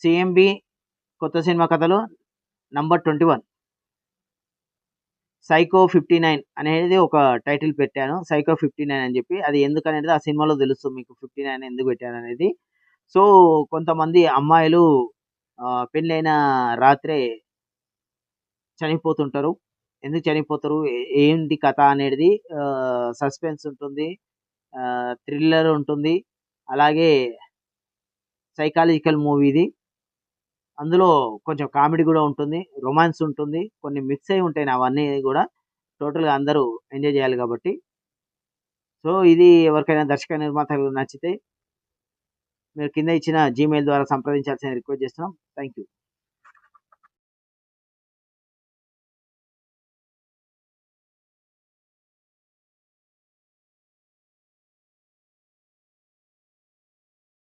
CMB కొత్త cinema కథలు number 21 psycho 59 అనేది ఒక టైటిల్ పెట్టాను. సైకో 59 అని చెప్పి. అది ఎందుకనేది ఆ సినిమాలో తెలుస్తుంది మీకు 59 ఎందుకు పెట్టాననేది. సో, కొంతమంది అమ్మాయిలు పెళ్ళైన రాత్రే చనిపోతుంటారు. ఎందుకు చనిపోతారు? ఏంటి కథ అనేది సస్పెన్స్ ఉంటుంది. థ్రిల్లర్ ఉంటుంది. అలాగే సైకాలజికల్ మూవీ ఇది. అందులో కొంచెం కామెడీ గూడా ఉంటుంది. రొమాన్స్ ఉంటుంది. కొన్ని మిక్స్ అయ్యి ఉంటాయి అవన్నీ గూడా. టోటల్‌గా అందరూ ఎంజాయ్ జేయాలి గాబట్టి. సో, ఇది ఎవరికైనా దర్శక నిర్మాతలకు నచ్చితే మీరు కింద ఇచ్చిన జీమెయిల్ ద్వారా సంప్రదించాల్సిందిగా రిక్వెస్ట్ చేస్తున్నాం. Thank you.